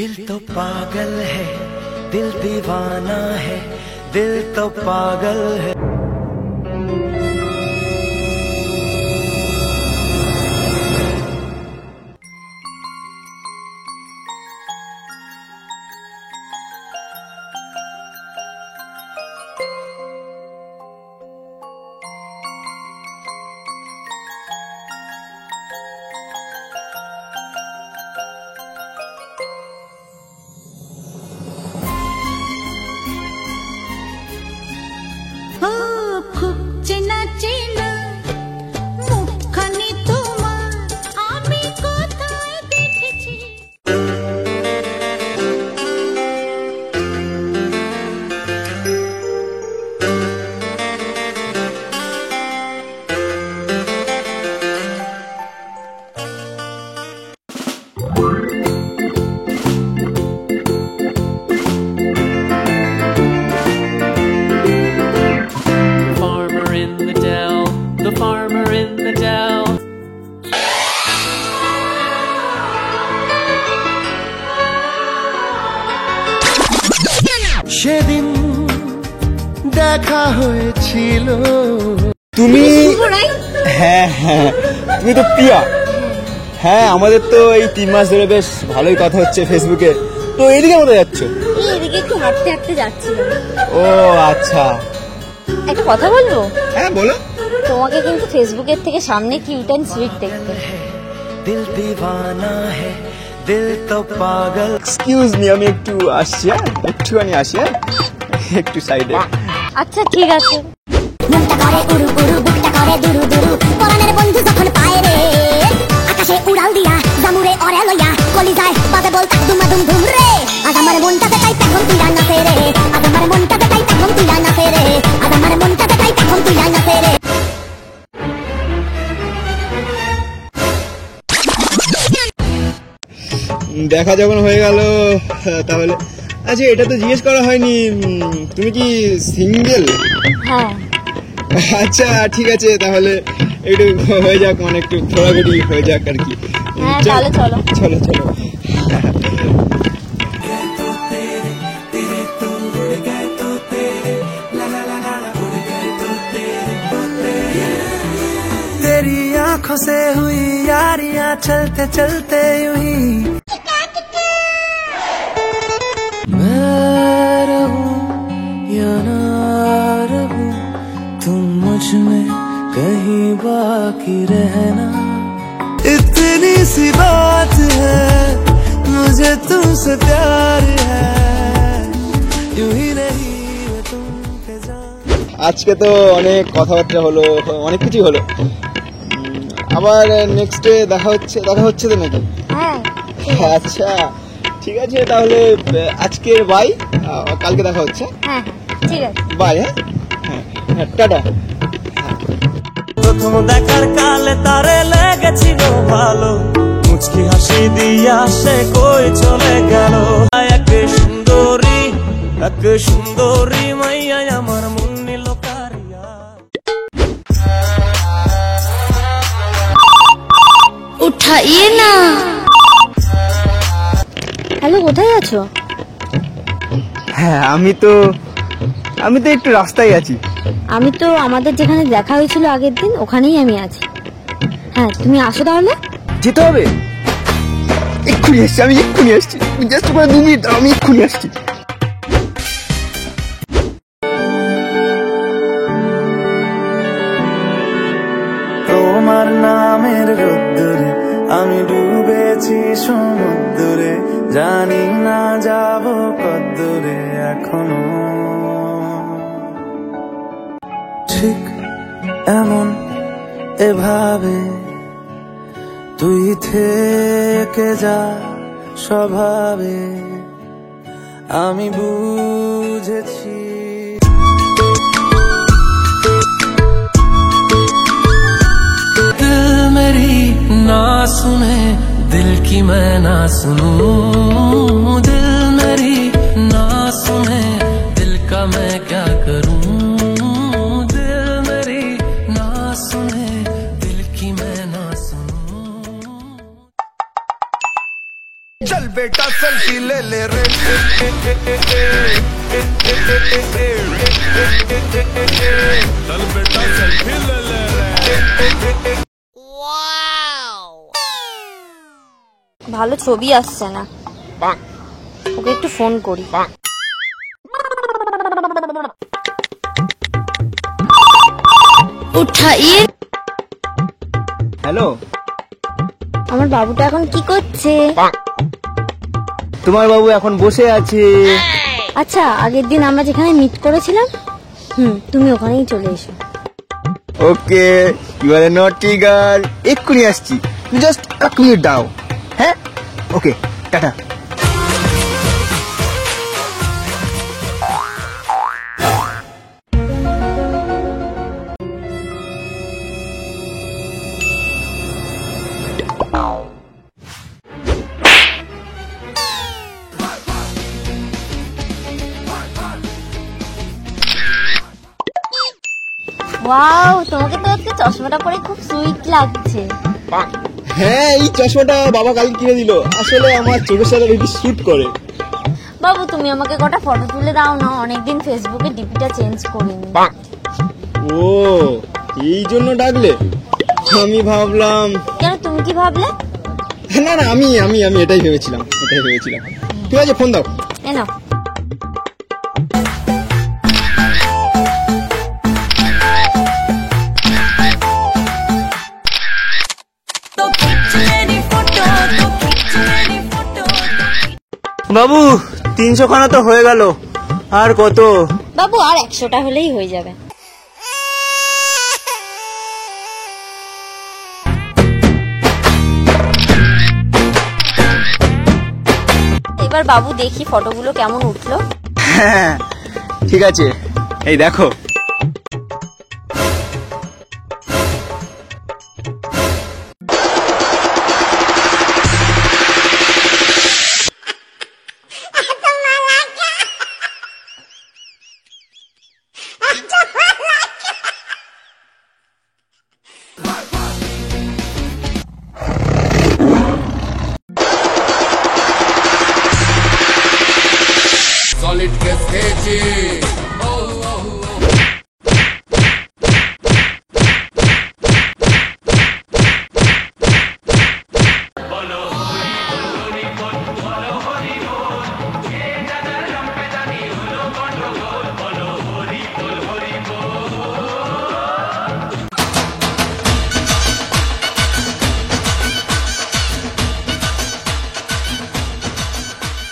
दिल तो पागल है, दिल दीवाना है, दिल तो पागल है। The farmer in the dell. সেদিন দেখা হয়েছিল। তুমি? হ্যাঁ হ্যাঁ, তুমি তো প্রিয়া। হ্যাঁ, আমাদের তো এই 3 মাস ধরে বেশ ভালোই কথা হচ্ছে ফেসবুকে। তো এইদিকে কোথায় যাচ্ছ? এইদিকে একটু হাঁটতে হাঁটতে যাচ্ছিলাম। ও আচ্ছা, একটা কথা বলবো? হ্যাঁ বলো। তোমাকে কিন্তু ফেসবুকের থেকে সামনে কিউট অ্যান্ড সুইট দেখতে। দিল দিওয়ানা है, दिल तो पागल। এক্সকিউজ মি, আমি একটু আসছি, একটুখানি আসি, একটু সাইডে। আচ্ছা ঠিক আছে। মনটা করে উড়ু উড়ু, বুকটা করে দুরু দুরু, পরাণের বন্ধু যখন পায় রে, আকাশে উড়াল দিয়া জামুরে ওরে লইয়া কলিজায় বাজে বল তাক দুমা দুম ধুম রে। আজ আমার মনটাতে তাই তখন তুই না ফেরে, আজ আমার মনটাতে তাই তখন তুই না ফেরে, আজ আমার মনটাতে তাই তখন তুই না ফেরে। দেখা যখন হয়ে গেল তাহলে আচ্ছা, এটা তো জিজ্ঞেস করা হয়নি, তুমি কি সিঙ্গেল? হ্যাঁ। আচ্ছা ঠিক আছে, তাহলে একটু হয়ে যাক, মানে একটু ঘোরাঘুরি হয়ে যাক আর কি। হ্যাঁ তাহলে চলো চলো চলো। तेरी आंखों से हुई यारियां चलते चलते यूं ही मैं रहूं या ना रहूं, तुम मुझ में कहीं बाकी रहना। इतनी सी बात है, मुझे तुमसे प्यार है, यूं ही नहीं मैं तुम पे जान। আজকে তো অনেক কথাবার্তা হলো, অনেক কিছু হলো, আবার নেক্সট ডে দেখা হচ্ছে তো নাকি? হ্যাঁ আচ্ছা ঠিক আছে, তাহলে আজকে বাই, কালকে দেখা হচ্ছে। হ্যাঁ ঠিক আছে, বাই। হ্যাঁ টাটা। প্রথম দেখার কালে তারে লেগেছিল ভালো, মুচকি হাসি দিয়া সে কই চলে গেল। এক সুন্দরী মাইয়া আমার মন নিল কারিয়া। উঠাইয়ে না। হ্যালো, কোথায় আছো? হ্যাঁ আমি তো একটু রাস্তায় আছি। আমি তো আমাদের যেখানে দেখা হয়েছিল আগের দিন ওখানেই আমি আছি। হ্যাঁ তুমি আসো তাহলে। যেতে হবে? এক্ষুনি আসছি, আমি এক্ষুনি আসছি, জাস্ট 2 মিনিট, আমি এক্ষুনি আসছি। তোমার নামের রোদ্দুরে আমি ডুবেছি সমুদ্রে, জানি না যাব কদ্দূরে এখনো। ঠিক এমন এভাবে তুই থেকে যা স্বভাবে, আমি বুঝেছি। दिल मेरी ना सुने, दिल की मैं ना सुनूं, दिल मेरी ना सुने, दिल का मैं क्या करूं, दिल मेरी ना सुने, दिल की मैं ना सुनूं। चल बेटा से सेल्फी ले ले रे चल बेटा सेल्फी ले ले रे ভালো ছবি আসছে না, ওকে একটু ফোন করি। উঠাইয়ে। হ্যালো, আমার বাবুটা এখন কি করছে? তোমার বাবু এখন বসে আছে। আচ্ছা, আগের দিন আমরা যেখানে মিট করেছিলাম, তুমি ওখানেই চলে এসো। ওকে, ইউ আর এ নটি গার্ল। এক্ষুনি আসছি, জাস্ট এক মিনিট দাও। হ্যাঁ, ওকে, টাটা। ওয়াও, তোমাকে তো আজকে চশমাটা পরে খুব সুইট লাগছে। হ্যাঁ, এই চশমাটা বাবা কাল কিনে দিল। আসলে আমার চোখের সাথে বেশি স্যুট করে। বাবু, তুমি আমাকে কটা ফটো তুলে দাও না, অনেকদিন ফেসবুকে ডিপিটা চেঞ্জ করিনি। ও, এই জন্য ডাকলে? আমি ভাবলাম। কেন, তুমি কি ভাবলে? না না, আমি এটাই ভেবেছিলাম। ঠিক আছে, ফোন দাও। এ নাও। বাবু, 300 খানা তো হয়ে গেল, আর কত? বাবু, আর 100টা হলেই হয়ে যাবে। এবার বাবু দেখি ফটোগুলো কেমন উঠলো। হ্যাঁ, ঠিক আছে, এই দেখো।